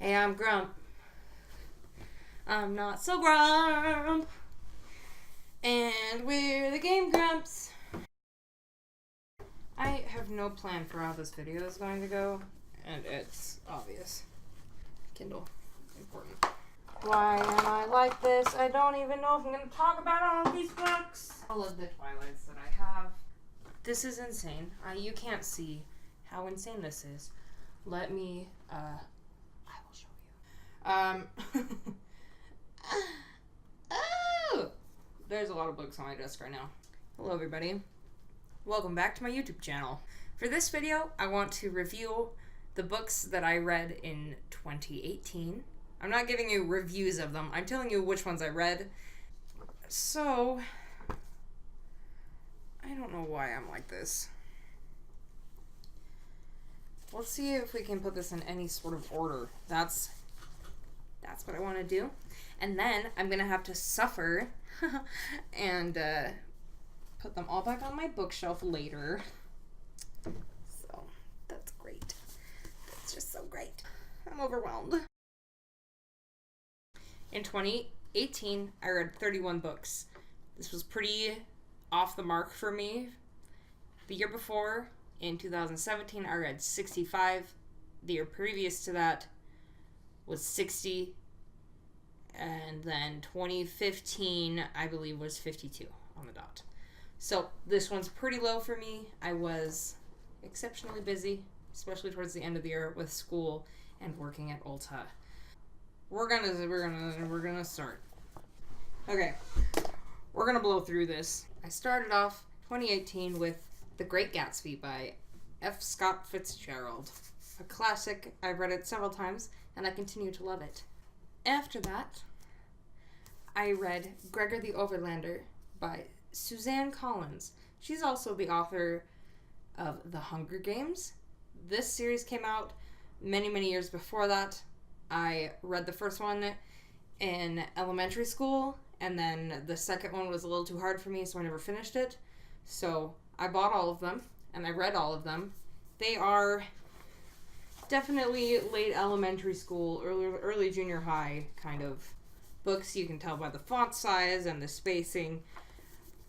Hey, I'm Grump. I'm not so Grump. And we're the Game Grumps. I have no plan for how this video is going to go, and it's obvious. Kindle. Important. Why am I like this? I don't even know if I'm going to talk about all of these books. All of the Twilights that I have. This is insane. You can't see how insane this is. Let me, I will show you. Oh! There's a lot of books on my desk right now. Hello, everybody. Welcome back to my YouTube channel. For this video, I want to review the books that I read in 2018. I'm not giving you reviews of them. I'm telling you which ones I read. So, I don't know why I'm like this. Let's see if we can put this in any sort of order. That's what I want to do. And then I'm going to have to suffer and put them all back on my bookshelf later. So, that's great. That's just so great. I'm overwhelmed. In 2018, I read 31 books. This was pretty off the mark for me. The year before, in 2017, I read 65. The year previous to that was 60. And then 2015, I believe, was 52 on the dot. So this one's pretty low for me. I was exceptionally busy, especially towards the end of the year with school and working at Ulta. We're gonna start. Okay, we're gonna blow through this. I started off 2018 with The Great Gatsby by F. Scott Fitzgerald. A classic. I've read it several times, and I continue to love it. After that, I read Gregor the Overlander by Suzanne Collins. She's also the author of The Hunger Games. This series came out many, many years before that. I read the first one in elementary school, and then the second one was a little too hard for me, so I never finished it. So I bought all of them, and I read all of them. They are definitely late elementary school, early junior high kind of books. You can tell by the font size and the spacing.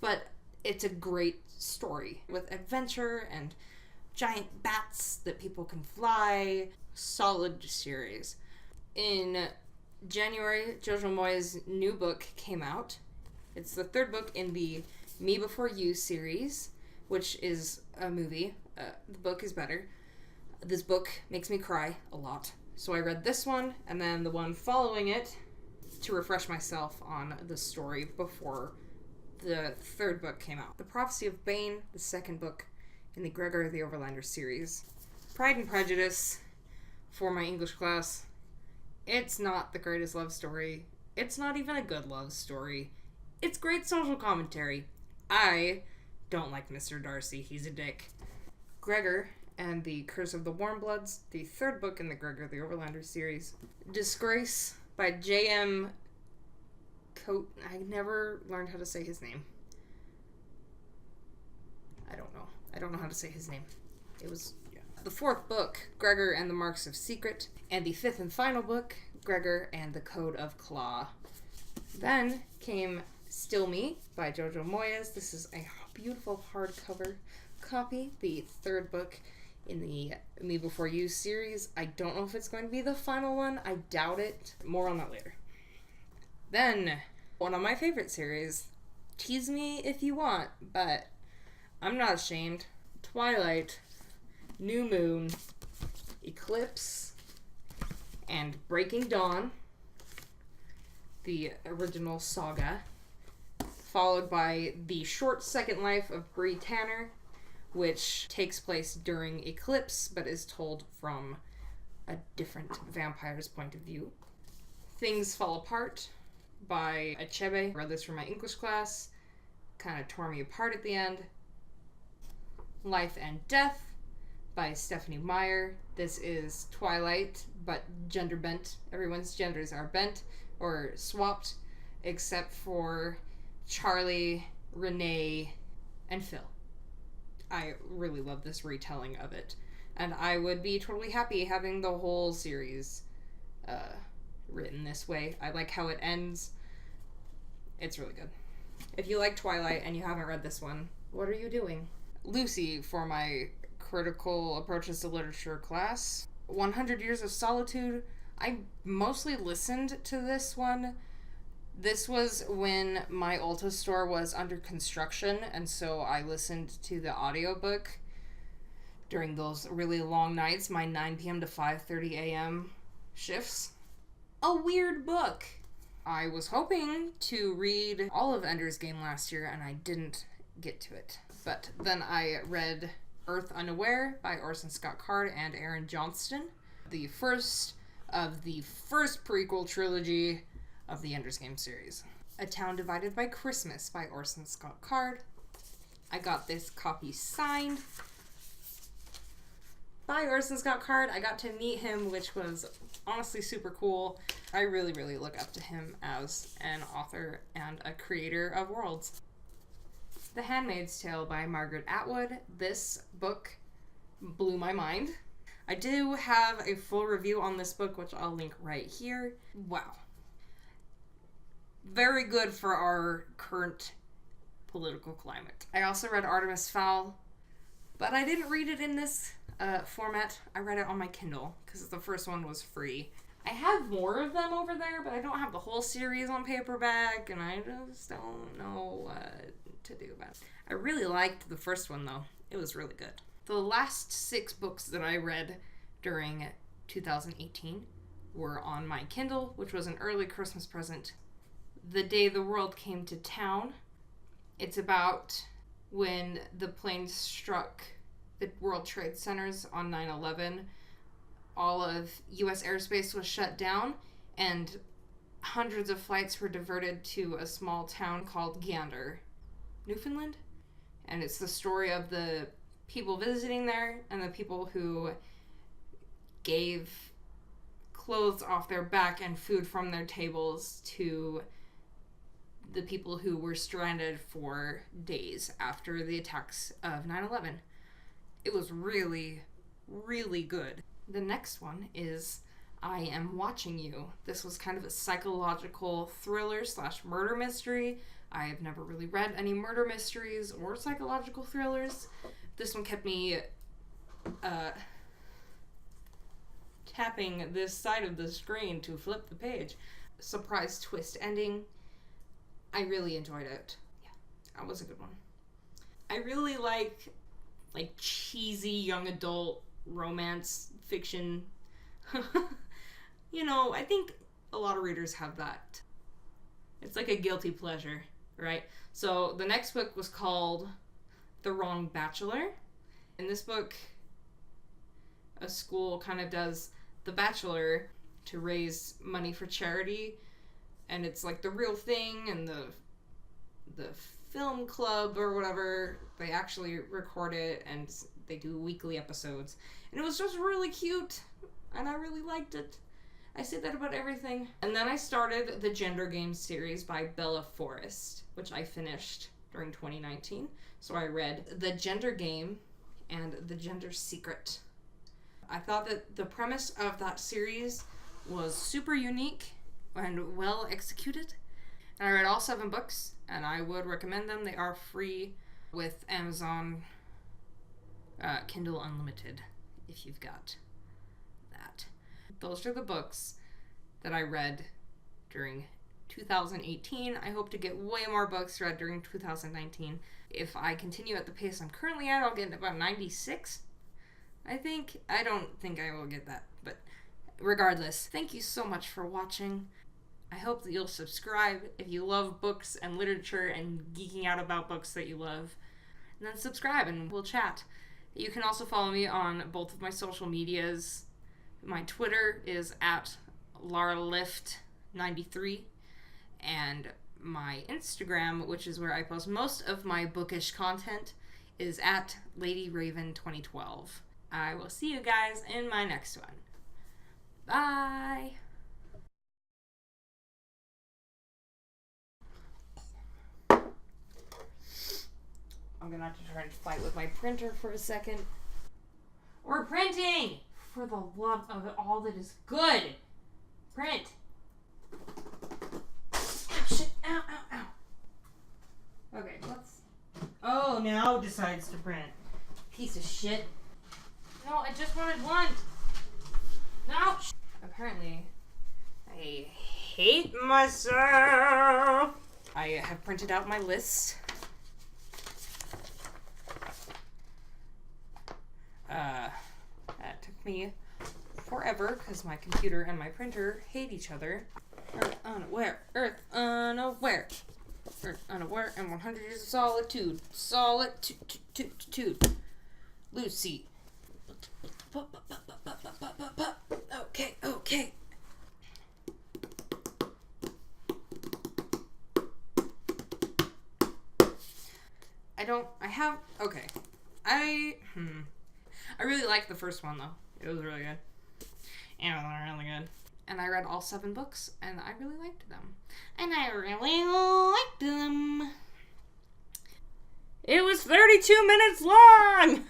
But it's a great story with adventure and giant bats that people can fly. Solid series. In January, Jojo Moyes' new book came out. It's the third book in the Me Before You series, which is a movie. The book is better. This book makes me cry a lot. So I read this one, and then the one following it to refresh myself on the story before the third book came out. The Prophecy of Bane, the second book in the Gregor the Overlander series. Pride and Prejudice for my English class. It's not the greatest love story. It's not even a good love story. It's great social commentary. I don't like Mr. Darcy. He's a dick. Gregor and the Curse of the Warmbloods, the third book in the Gregor the Overlander series. Disgrace by J.M. Coat. I never learned how to say his name. I don't know how to say his name. It was the fourth book, Gregor and the Marks of Secret, and the fifth and final book, Gregor and the Code of Claw. Then came Still Me by Jojo Moyes. This is a beautiful hardcover copy, the third book in the Me Before You series. I don't know if it's going to be the final one. I doubt it. More on that later. Then, one of my favorite series. Tease me if you want, but I'm not ashamed. Twilight, New Moon, Eclipse, and Breaking Dawn, the original saga, followed by The Short Second Life of Bree Tanner, which takes place during Eclipse, but is told from a different vampire's point of view. Things Fall Apart by Achebe. I read this for my English class. Kind of tore me apart at the end. Life and Death by Stephanie Meyer. This is Twilight, but gender bent. Everyone's genders are bent or swapped, except for Charlie, Renee, and Phil. I really love this retelling of it. And I would be totally happy having the whole series written this way. I like how it ends. It's really good. If you like Twilight and you haven't read this one, what are you doing? Lucy for my critical approaches to literature class. 100 Years of Solitude. I mostly listened to this one. This was when my Ulta store was under construction, and so I listened to the audiobook during those really long nights, my 9 p.m. to 5:30 a.m. shifts. A weird book. I was hoping to read all of Ender's Game last year, and I didn't get to it. But then I read Earth Unaware by Orson Scott Card and Aaron Johnston, the first of the first prequel trilogy of the Ender's Game series. A Town Divided by Christmas by Orson Scott Card. I got this copy signed by Orson Scott Card. I got to meet him, which was honestly super cool. I really, really look up to him as an author and a creator of worlds. The Handmaid's Tale by Margaret Atwood. This book blew my mind. I do have a full review on this book, which I'll link right here. Wow. Very good for our current political climate. I also read Artemis Fowl, but I didn't read it in this format. I read it on my Kindle because the first one was free. I have more of them over there, but I don't have the whole series on paperback, and I just don't know what to do about it. I really liked the first one, though. It was really good. The last 6 books that I read during 2018 were on my Kindle, which was an early Christmas present. The Day the World Came to Town. It's about when the plane struck the World Trade Centers on 9/11. All of U.S. airspace was shut down, and hundreds of flights were diverted to a small town called Gander, Newfoundland. And it's the story of the people visiting there and the people who gave clothes off their back and food from their tables to the people who were stranded for days after the attacks of 9/11. It was really, really good. The next one is I Am Watching You. This was kind of a psychological thriller / murder mystery. I have never really read any murder mysteries or psychological thrillers. This one kept me tapping this side of the screen to flip the page. Surprise twist ending. I really enjoyed it. Yeah, that was a good one. I really like cheesy young adult romance fiction. You know, I think a lot of readers have that. It's like a guilty pleasure, right? So the next book was called The Wrong Bachelor. In this book, a school kind of does The Bachelor to raise money for charity, and it's like the real thing, and the film club or whatever, they actually record it, and they do weekly episodes. And it was just really cute, and I really liked it. I say that about everything. And then I started the Gender Game series by Bella Forrest, which I finished during 2019. So I read The Gender Game and The Gender Secret. I thought that the premise of that series was super unique and well executed. And I read all 7 books, and I would recommend them. They are free with Amazon Kindle Unlimited, if you've got that. Those are the books that I read during 2018. I hope to get way more books read during 2019. If I continue at the pace I'm currently at, I'll get about 96, I think. I don't think I will get that, but regardless, thank you so much for watching. I hope that you'll subscribe if you love books and literature and geeking out about books that you love. And then subscribe and we'll chat. You can also follow me on both of my social medias. My Twitter is at LaraLift93, and my Instagram, which is where I post most of my bookish content, is at LadyRaven2012. I will see you guys in my next one. Bye! I'm gonna have to try to fight with my printer for a second. We're printing! For the love of all that is good! cards to print. Piece of shit. No, I just wanted one. No! Apparently, I hate myself. I have printed out my list. That took me forever because my computer and my printer hate each other. Earth unaware, Earth unaware. Earth unaware and 100 years of solitude. Solitude. Lucy. Okay. I really liked the first one, though. It was really good. And it was really good. And I read all 7 books, and I really liked them. It was 32 minutes long!